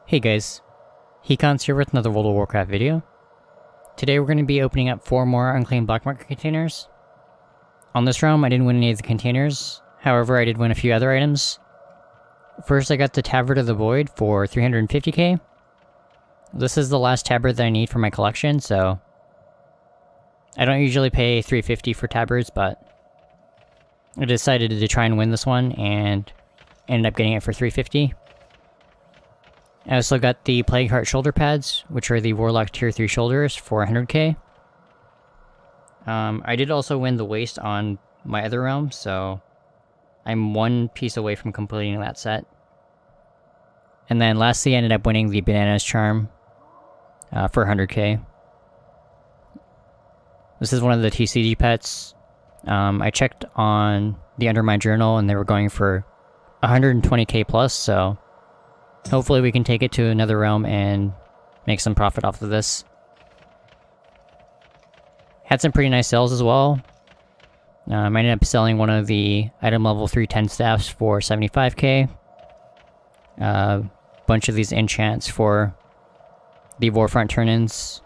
Hey guys, Hecon's here with another World of Warcraft video. Today we're going to be opening up 4 more Unclaimed black market containers. On this realm I didn't win any of the containers, however I did win a few other items. First I got the Tabard of the Void for 350k. This is the last tabard that I need for my collection, so I don't usually pay 350 for tabards, but I decided to try and win this one and ended up getting it for 350. I also got the Plague Heart shoulder pads, which are the Warlock tier 3 shoulders for 100k. I did also win the waist on my other realm, so I'm one piece away from completing that set. And then lastly I ended up winning the Bananas charm for 100k. This is one of the TCG pets. I checked on the Undermine Journal and they were going for 120k plus, so hopefully we can take it to another realm and make some profit off of this. Had some pretty nice sales as well. I ended up selling one of the item level 310 staffs for 75k. Bunch of these enchants for the Warfront turn-ins.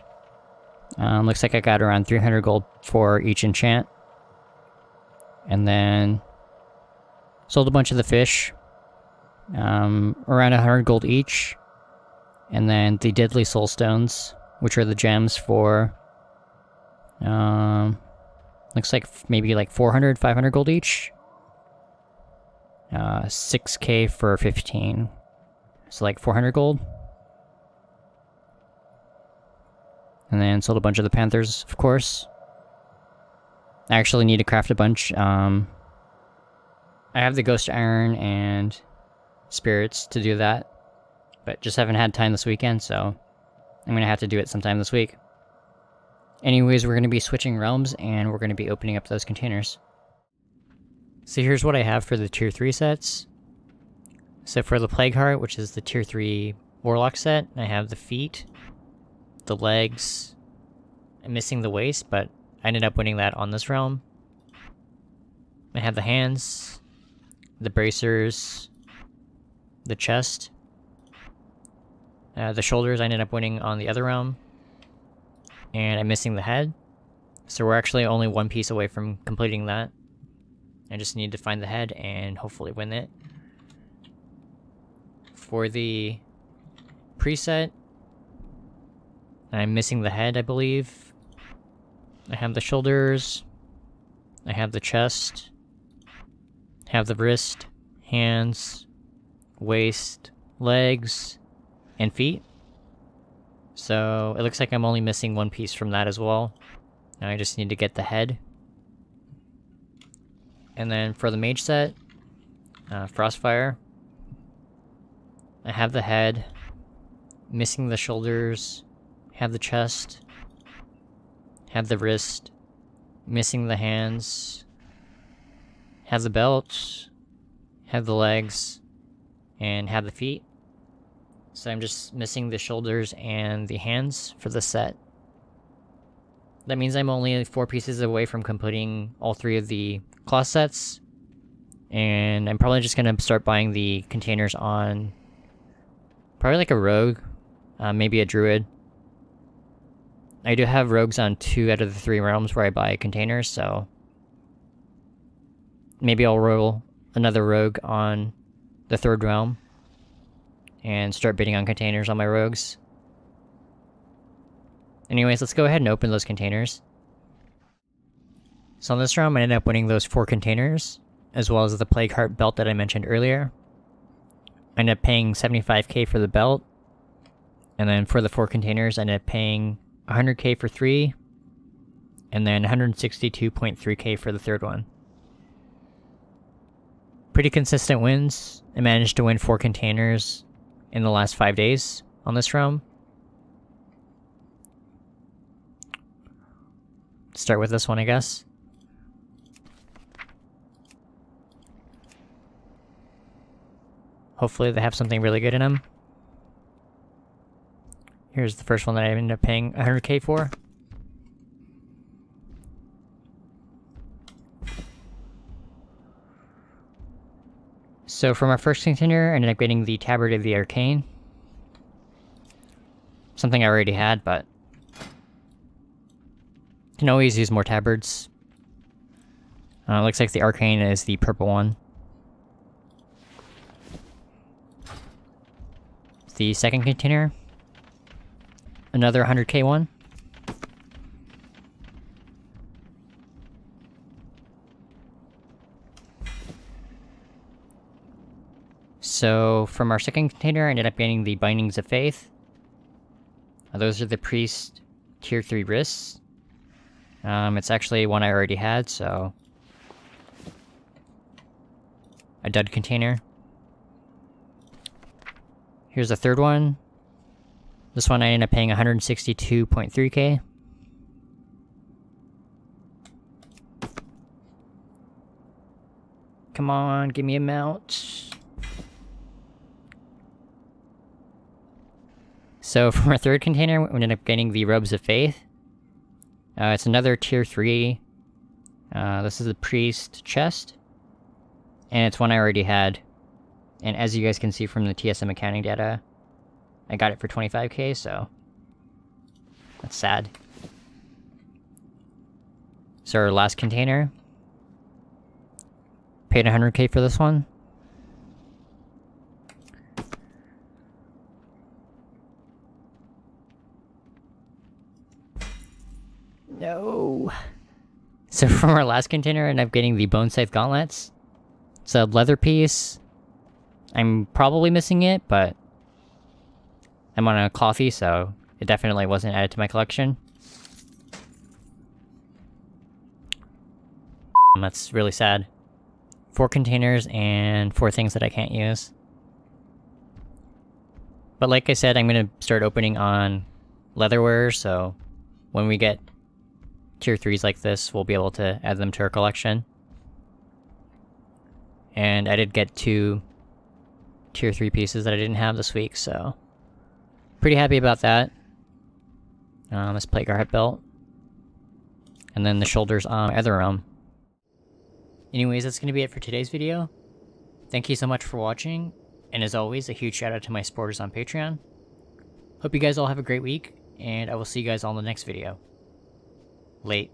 Looks like I got around 300 gold for each enchant. And then sold a bunch of the fish. Around 100 gold each. And then the Deadly Soul Stones, which are the gems for looks like maybe like 400, 500 gold each. 6k for 15. So like 400 gold. And then sold a bunch of the Panthers, of course. I actually need to craft a bunch. I have the Ghost Iron and Spirits to do that, but just haven't had time this weekend, so I'm gonna have to do it sometime this week. Anyways, we're gonna be switching realms and we're gonna be opening up those containers. So here's what I have for the tier 3 sets. So for the Plague Heart, which is the tier 3 Warlock set, I have the feet, the legs. I'm missing the waist, but I ended up winning that on this realm. I have the hands, the bracers, the chest, the shoulders I ended up winning on the other realm, and I'm missing the head. So we're actually only one piece away from completing that. I just need to find the head and hopefully win it. For the preset, I'm missing the head, I believe. I have the shoulders, I have the chest, have the wrist, hands, waist, legs, and feet. So it looks like I'm only missing one piece from that as well. Now I just need to get the head. And then for the mage set, Frostfire, I have the head, missing the shoulders, have the chest, have the wrist, missing the hands, have the belt, have the legs, and have the feet. So I'm just missing the shoulders and the hands for the set. That means I'm only 4 pieces away from completing all 3 of the class sets. And I'm probably just gonna start buying the containers on probably like a rogue, maybe a druid. I do have rogues on 2 out of the 3 realms where I buy containers, so maybe I'll roll another rogue on the 3rd realm and start bidding on containers on my rogues. Anyways, let's go ahead and open those containers. So on this realm, I ended up winning those 4 containers, as well as the Plague Heart belt that I mentioned earlier. I ended up paying 75k for the belt, and then for the 4 containers, I ended up paying 100k for 3, and then 162.3k for the 3rd one. Pretty consistent wins. I managed to win 4 containers in the last 5 days on this realm. Start with this one, I guess. Hopefully they have something really good in them. Here's the first one that I ended up paying 100k for. So from our first container, I ended up getting the Tabard of the Arcane. something I already had, but can always use more tabards. Looks like the arcane is the purple one. The second container, another 100k one. So from our second container, I ended up getting the Bindings of Faith. Those are the Priest Tier 3 wrists. It's actually one I already had, so a dud container. Here's the third one. This one I ended up paying 162.3k. Come on, give me a mount. So from our third container, we ended up getting the Robes of Faith. It's another Tier 3. This is the Priest chest. And it's one I already had. And as you guys can see from the TSM accounting data, I got it for 25k, so that's sad. So our last container, paid 100k for this one. No. So from our last container, I ended up getting the Bone Scythe Gauntlets. It's a leather piece. I'm probably missing it, but I'm on a coffee, so it definitely wasn't added to my collection. That's really sad. 4 containers and 4 things that I can't use. But like I said, I'm gonna start opening on leatherware, so when we get Tier 3s like this, we'll be able to add them to our collection. And I did get 2 Tier 3 pieces that I didn't have this week, so pretty happy about that. This plate guard belt. And then the shoulders on my other arm. Anyways, that's going to be it for today's video. Thank you so much for watching, and as always, a huge shout out to my supporters on Patreon. Hope you guys all have a great week, and I will see you guys all in the next video. Late.